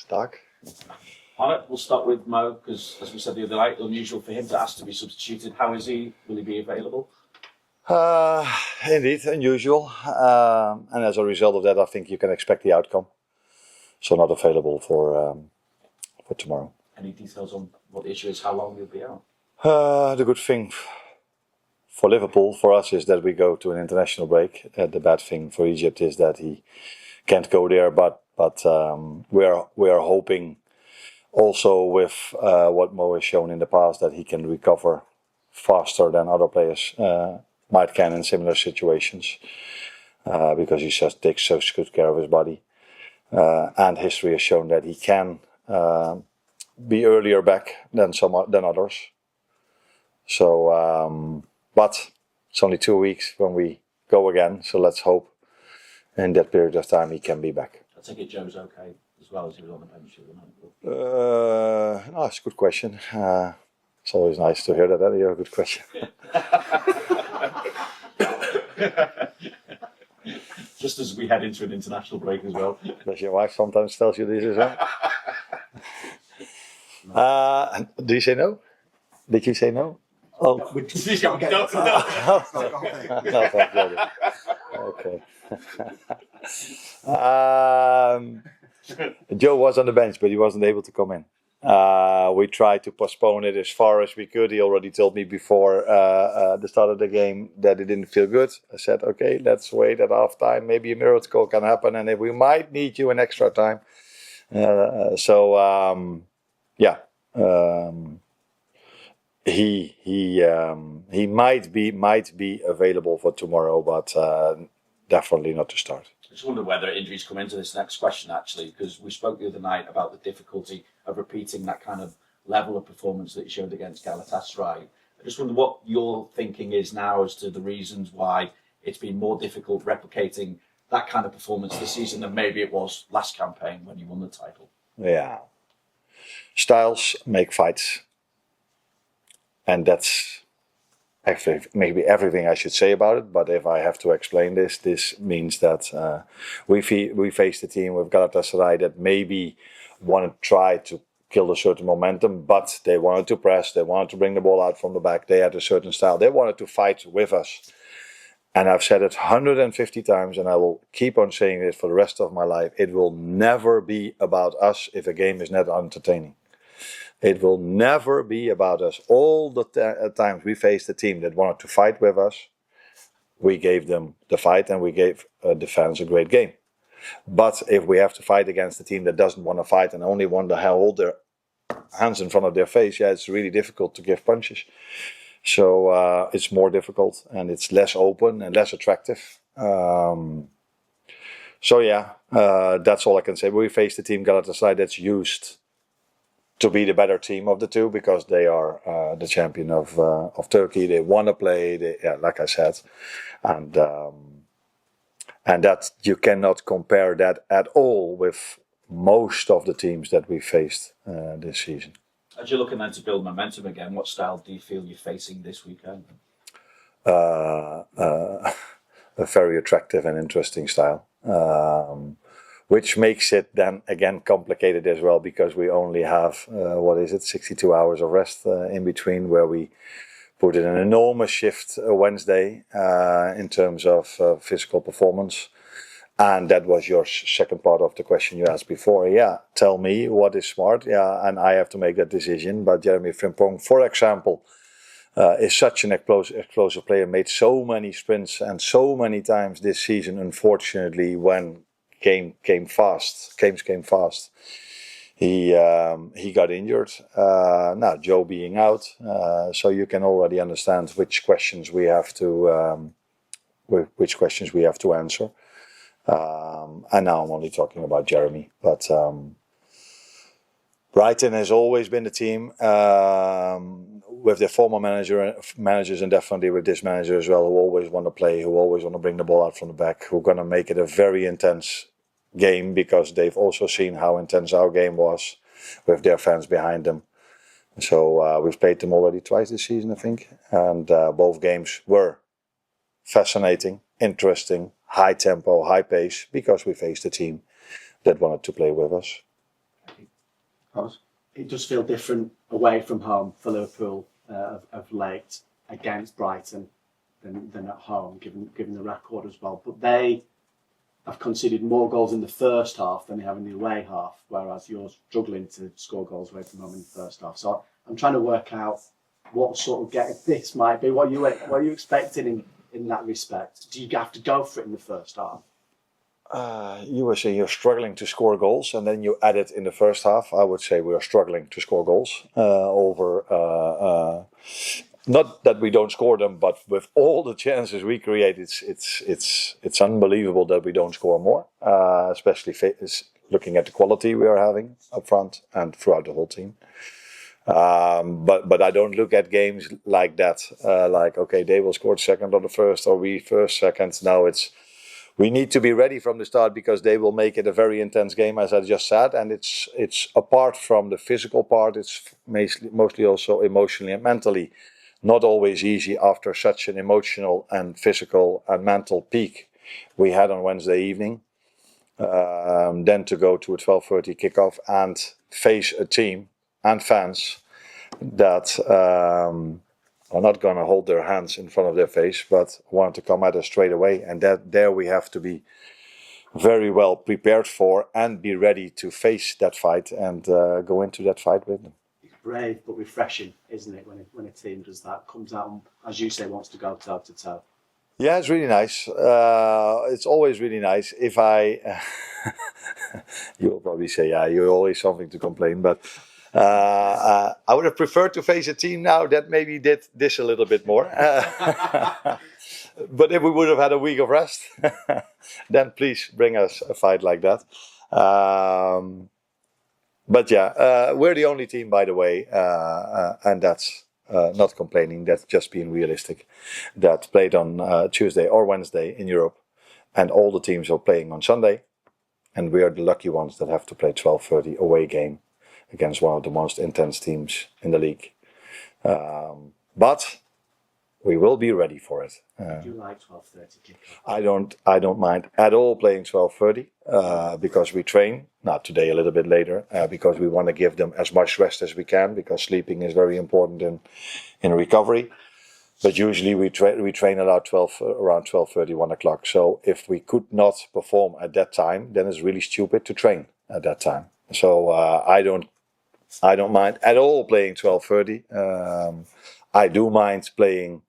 Stark. Arne, we'll start with Mo, because as we said the other night, unusual for him to ask to be substituted. How is he? Will he be available? Indeed, unusual. And as a result of that, I think you can expect the outcome. So not available for tomorrow. Any details on what the issue is, how long he'll be out? The good thing for Liverpool, for us, is that we go to an international break. The bad thing for Egypt is that he can't go there, but we are hoping also with what Mo has shown in the past that he can recover faster than other players might can in similar situations because he just takes such good care of his body. And history has shown that he can be earlier back than others. So, but it's only 2 weeks when we go again. So let's hope in that period of time he can be back. I take it Joe's okay as well as he was on the bench the night. No, it's a good question. It's always nice to hear that. You have a good question. Just as we head into an international break as well. Does your wife sometimes tells you this as well? Do you say no? Did you say no? Oh. Okay. Joe was on the bench, but he wasn't able to come in. We tried to postpone it as far as we could. He already told me before the start of the game that he didn't feel good. I said, okay, let's wait at half time. Maybe a miracle can happen, and if we might need you in extra time. He might be available for tomorrow, but definitely not to start. I just wonder whether injuries come into this next question, actually, because we spoke the other night about the difficulty of repeating that kind of level of performance that he showed against Galatasaray. I just wonder what your thinking is now as to the reasons why it's been more difficult replicating that kind of performance this season than maybe it was last campaign when you won the title. Yeah. Styles make fights. And that's maybe everything I should say about it, but if I have to explain this means that we faced a team with Galatasaray that maybe wanted to try to kill a certain momentum, but they wanted to press, they wanted to bring the ball out from the back, they had a certain style, they wanted to fight with us. And I've said it 150 times, and I will keep on saying it for the rest of my life, it will never be about us if a game is not entertaining. It will never be about us. All the times we faced a team that wanted to fight with us, we gave them the fight and we gave the fans a great game. But if we have to fight against a team that doesn't want to fight and only want to hold their hands in front of their face, it's really difficult to give punches. So it's more difficult and it's less open and less attractive. That's all I can say. We faced a team, Galatasaray, that's used to be the better team of the two because they are the champion of Turkey. They want to play, like I said, and that you cannot compare that at all with most of the teams that we faced this season. As you're looking then to build momentum again, what style do you feel you're facing this weekend? A very attractive and interesting style. Which makes it then again complicated as well because we only have 62 hours of rest in between, where we put in an enormous shift Wednesday in terms of physical performance. And that was your second part of the question you asked before. Yeah, tell me what is smart. Yeah, and I have to make that decision. But Jeremy Frimpong, for example, is such an explosive player, made so many sprints and so many times this season, unfortunately, when games came fast. He got injured. Now Joe being out, so you can already understand which questions we have to answer. And now I'm only talking about Jeremy, but Brighton has always been the team with their former managers and definitely with this manager as well, who always want to play, who always want to bring the ball out from the back, who are going to make it a very intense game because they've also seen how intense our game was with their fans behind them. So we've played them already twice this season, I think, and both games were fascinating, interesting, high tempo, high pace, because we faced a team that wanted to play with us. It does feel different away from home for Liverpool of late against Brighton than at home, given the record as well. But they have conceded more goals in the first half than they have in the away half, whereas you're struggling to score goals away from home in the first half. So I'm trying to work out what sort of game this might be. What are you expecting in that respect? Do you have to go for it in the first half? You were saying you're struggling to score goals, and then you add it in the first half. I would say we are struggling to score goals not that we don't score them, but with all the chances we create, it's unbelievable that we don't score more. Especially looking at the quality we are having up front and throughout the whole team. But I don't look at games like that. Like, okay, they will score second or the first, or we first, second. Now we need to be ready from the start, because they will make it a very intense game, as I just said. And it's apart from the physical part, it's mostly also emotionally and mentally not always easy after such an emotional and physical and mental peak we had on Wednesday evening. Then to go to a 12:30 kickoff and face a team and fans that are not going to hold their hands in front of their face, but want to come at us straight away. And there we have to be very well prepared for and be ready to face that fight and go into that fight with them. It's brave but refreshing, isn't it, when a team does that, comes out and, as you say, wants to go toe to toe. Yeah, it's really nice. It's always really nice. If you'll probably say, yeah, you're always something to complain, but I would have preferred to face a team now that maybe did this a little bit more. But if we would have had a week of rest, then please bring us a fight like that. But yeah, we're the only team, by the way, and that's not complaining, that's just being realistic, that played on Tuesday or Wednesday in Europe, and all the teams are playing on Sunday, and we are the lucky ones that have to play 12:30 away game against one of the most intense teams in the league. But we will be ready for it. Do you like 12:30 kickoff? I don't mind at all playing 12:30 because we train. Not today, a little bit later, because we want to give them as much rest as we can, because sleeping is very important in recovery. But usually we train around 12:30, 1 o'clock. So if we could not perform at that time, then it's really stupid to train at that time. So I don't mind at all playing 12:30. I do mind playing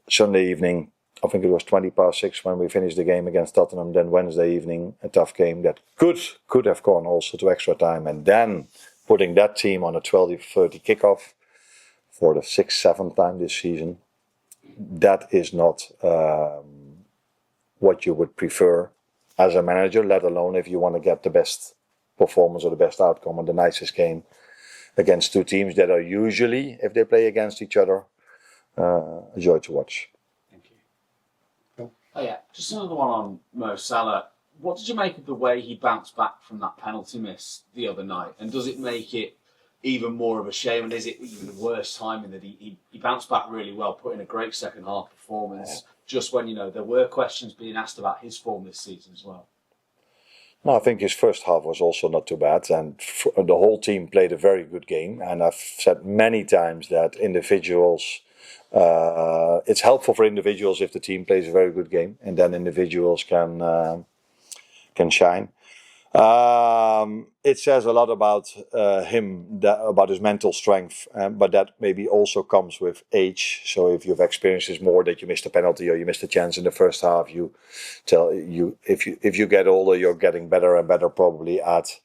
Sunday evening. I think it was 6:20 when we finished the game against Tottenham. Then Wednesday evening, a tough game that could have gone also to extra time, and then putting that team on a 12:30 kickoff for the 6th, 7th time this season. That is not what you would prefer as a manager, let alone if you want to get the best performance or the best outcome or the nicest game against two teams that are usually, if they play against each other, a joy to watch. Thank you. Oh yeah, just another one on Mo Salah. What did you make of the way he bounced back from that penalty miss the other night? And does it make it even more of a shame? And is it even the worst timing that he bounced back really well, put in a great second half performance, just when, you know, there were questions being asked about his form this season as well? No, I think his first half was also not too bad, and the whole team played a very good game. And I've said many times that individuals, it's helpful for individuals if the team plays a very good game, and then individuals can shine. It says a lot about him, about his mental strength, but that maybe also comes with age. So if you've experienced this more, that you missed a penalty or you missed a chance in the first half, if you get older, you're getting better and better probably at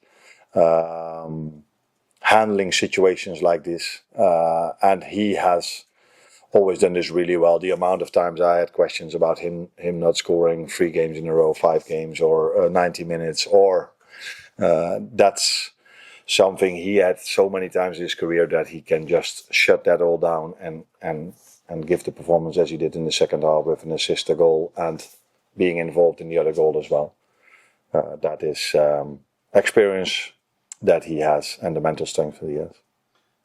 handling situations like this. And he has always done this really well. The amount of times I had questions about him not scoring 3 games in a row, 5 games, or 90 minutes, or that's something he had so many times in his career that he can just shut that all down and give the performance as he did in the second half with an assist, a goal, and being involved in the other goal as well. That is experience that he has and the mental strength that he has.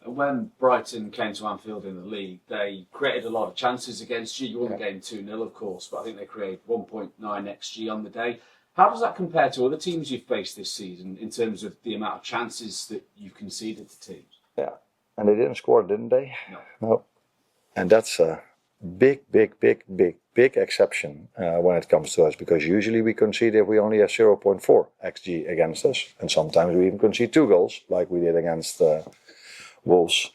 When Brighton came to Anfield in the league, they created a lot of chances against you. You won the game 2-0, of course, but I think they created 1.9 XG on the day. How does that compare to other teams you've faced this season in terms of the amount of chances that you've conceded to teams? Yeah, and they didn't score, didn't they? No. And that's a big exception when it comes to us, because usually we concede if we only have 0.4 xG against us, and sometimes we even concede 2 goals, like we did against Wolves.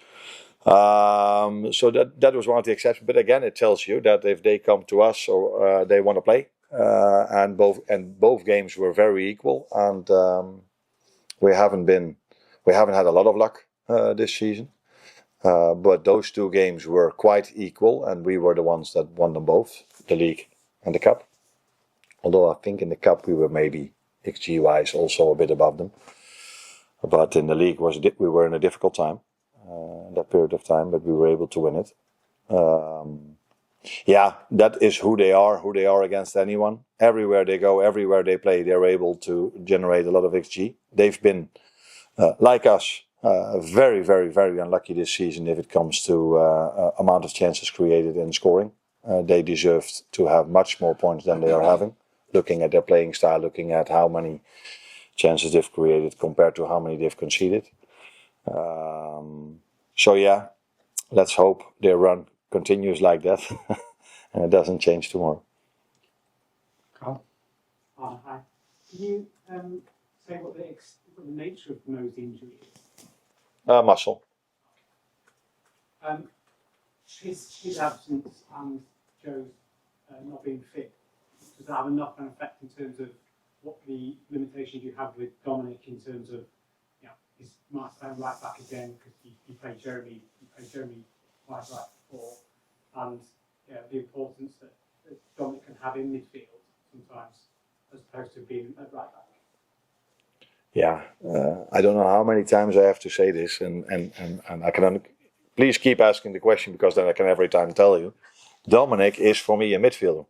So that was one of the exceptions. But again, it tells you that if they come to us or they want to play, and both games were very equal, and we haven't had a lot of luck this season. But those 2 games were quite equal, and we were the ones that won them both, the league and the cup. Although I think in the cup we were maybe XG-wise also a bit above them. But in the league we were in a difficult time, that period of time, but we were able to win it. Yeah, that is who they are against anyone. Everywhere they go, everywhere they play, they're able to generate a lot of XG. They've been, like us, very unlucky this season if it comes to amount of chances created in scoring. They deserved to have much more points than they are having, looking at their playing style, looking at how many chances they've created compared to how many they've conceded. So yeah, let's hope their run continues like that and it doesn't change tomorrow. Carl? Hi. Can you say what the nature of Mo's injury is? Muscle. His absence and Joe's not being fit, does that have a knock-on effect in terms of what the limitations you have with Dominic in terms of, he might stand right back again because you played Jeremy right before, and the importance that Dominic can have in midfield sometimes as opposed to being at right back? Yeah, I don't know how many times I have to say this, and I can please keep asking the question, because then I can every time tell you. Dominic is for me a midfielder.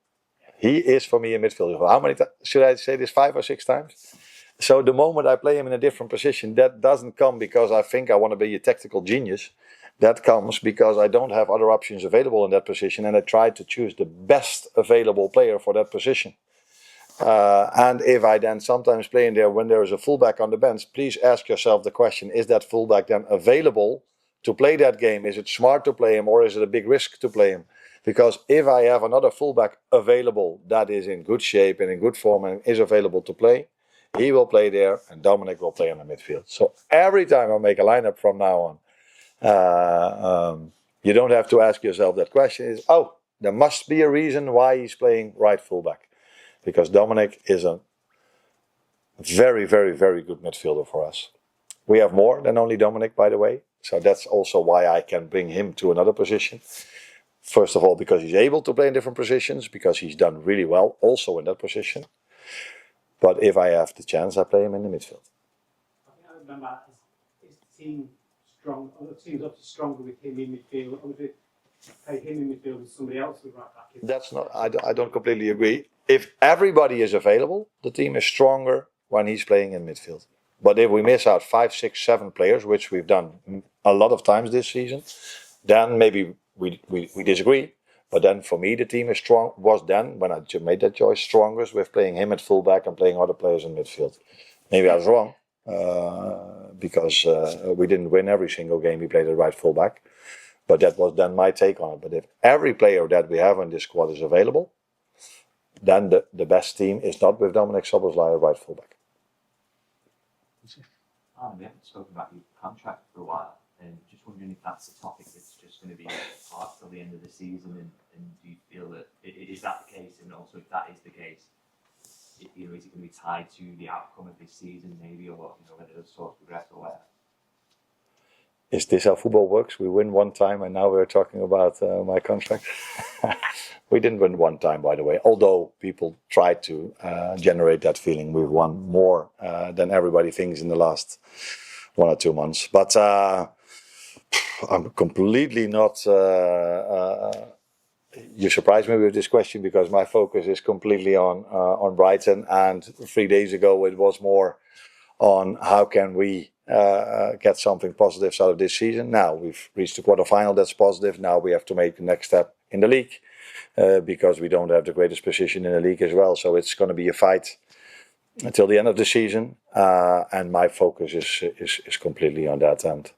He is for me a midfielder. How many times should I say this? 5 or 6 times? So the moment I play him in a different position, that doesn't come because I think I want to be a tactical genius. That comes because I don't have other options available in that position, and I try to choose the best available player for that position. And if I then sometimes play in there when there is a fullback on the bench, please ask yourself the question, is that fullback then available to play that game? Is it smart to play him, or is it a big risk to play him? Because if I have another fullback available that is in good shape and in good form and is available to play, he will play there and Dominic will play in the midfield. So every time I make a lineup from now on, you don't have to ask yourself that question. There must be a reason why he's playing right fullback. Because Dominic is a very good midfielder for us. We have more than only Dominic, by the way. So that's also why I can bring him to another position. First of all, because he's able to play in different positions, because he's done really well also in that position. But if I have the chance, I play him in the midfield. I think I remember, is the team strong? Other teams obviously stronger with him in midfield. Or if play him in midfield and somebody else with right back. That's not. I don't completely agree. If everybody is available, the team is stronger when he's playing in midfield. But if we miss out 5, 6, 7 players, which we've done a lot of times this season, then maybe we disagree. But then for me, the team was then, when I made that choice, strongest with playing him at fullback and playing other players in midfield. Maybe I was wrong, because we didn't win every single game we played at right fullback. But that was then my take on it. But if every player that we have in this squad is available, then the best team is not with Dominic Szoboszlai at right fullback. We haven't spoken about your contract for a while, and just wondering if that's a topic that's just going to be part till the end of the season, and do you feel that is that the case, and also if that is the case, is it going to be tied to the outcome of this season, maybe, or whether the talks progress or whatever? Is this how football works? We win one time and now we're talking about my contract. We didn't win one time, by the way, although people tried to generate that feeling. We've won more than everybody thinks in the last 1 or 2 months. But I'm completely not... you surprised me with this question, because my focus is completely on Brighton, and 3 days ago it was more on how can we get something positive out of this season. Now we've reached the quarterfinal, that's positive. Now we have to make the next step in the league, because we don't have the greatest position in the league as well. So it's going to be a fight until the end of the season, and my focus is completely on that. And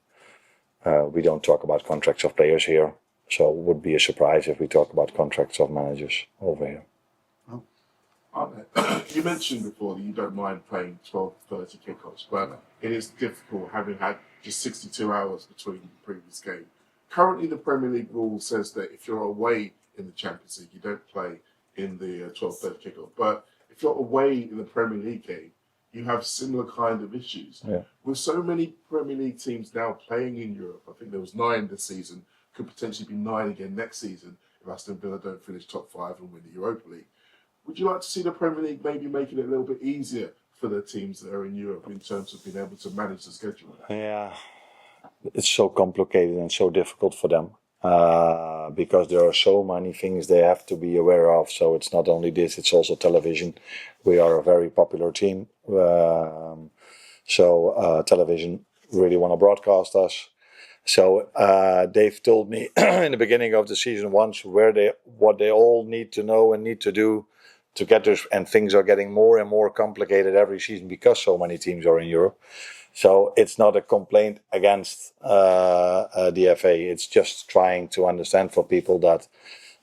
we don't talk about contracts of players here, so it would be a surprise if we talk about contracts of managers over here. Arne, you mentioned before that you don't mind playing 12:30 kickoffs, but it is difficult having had just 62 hours between the previous game. Currently, the Premier League rule says that if you're away in the Champions League, you don't play in the 12:30 kickoff. But if you're away in the Premier League game, you have similar kind of issues. Yeah. With so many Premier League teams now playing in Europe, I think there was 9 this season, could potentially be 9 again next season if Aston Villa don't finish top 5 and win the Europa League. Would you like to see the Premier League maybe making it a little bit easier for the teams that are in Europe in terms of being able to manage the schedule? Yeah, it's so complicated and so difficult for them because there are so many things they have to be aware of. So it's not only this, it's also television. We are a very popular team, so television really want to broadcast us. So they've told me in the beginning of the season once what they all need to know and need to do to get this, and things are getting more and more complicated every season because so many teams are in Europe. So it's not a complaint against the FA. It's just trying to understand for people that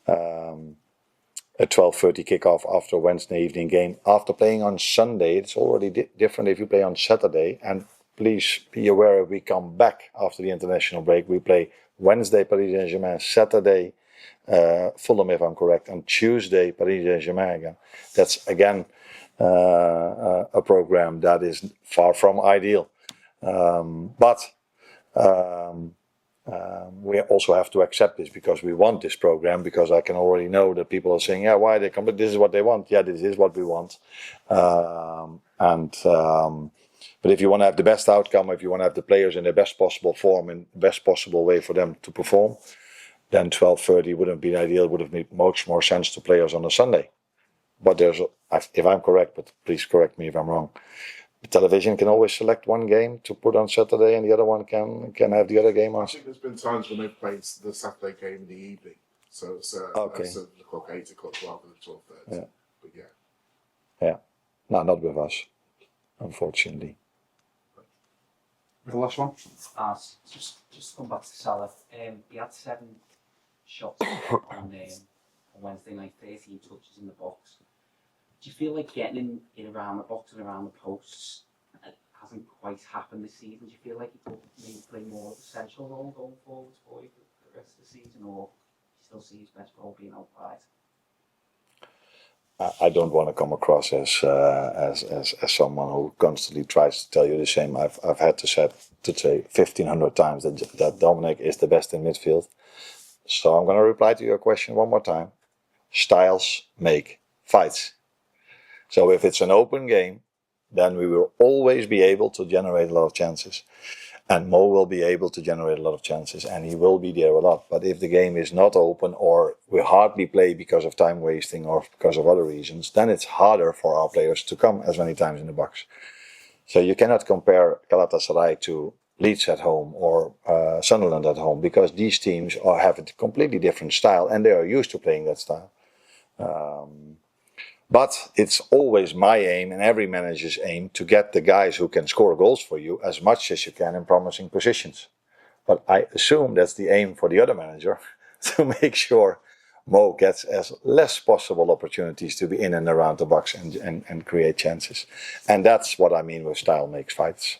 a 12:30 kickoff after a Wednesday evening game, after playing on Sunday, it's already different if you play on Saturday. And please be aware, we come back after the international break. We play Wednesday Paris Saint-Germain, Saturday Fulham, if I'm correct, and Tuesday Paris Saint-Germain again. That's again a program that is far from ideal. But we also have to accept this because we want this program, because I can already know that people are saying, yeah, why they come, but this is what they want. Yeah, this is what we want. But if you want to have the best outcome, if you want to have the players in the best possible form and best possible way for them to perform, then 12:30 wouldn't be ideal. It would have made much more sense to play us on a Sunday. But if I'm correct, but please correct me if I'm wrong, the television can always select one game to put on Saturday and the other one can have the other game on. I think there's been times when they've played the Saturday game in the evening. So it's Okay. 7 o'clock, 8 o'clock rather than 12:30. Yeah. But yeah. Yeah. No, not with us, unfortunately. The last one. Just come back to Salah. He had 7 shots on Wednesday night, 13 touches in the box. Do you feel like getting in around the box and around the posts hasn't quite happened this season? Do you feel like he could maybe play more of a central role going forward for you for the rest of the season, or do you still see his best role being out wide? I don't want to come across as someone who constantly tries to tell you the same. I've had to say 1,500 times that Dominic is the best in midfield. So I'm going to reply to your question one more time. Styles make fights. So if it's an open game, then we will always be able to generate a lot of chances. And Mo will be able to generate a lot of chances, and he will be there a lot. But if the game is not open, or we hardly play because of time wasting or because of other reasons, then it's harder for our players to come as many times in the box. So you cannot compare Galatasaray to Leeds at home or Sunderland at home, because these teams have a completely different style and they are used to playing that style. But it's always my aim and every manager's aim to get the guys who can score goals for you as much as you can in promising positions. But I assume that's the aim for the other manager, to make sure Mo gets as less possible opportunities to be in and around the box and create chances. And that's what I mean with style makes fights.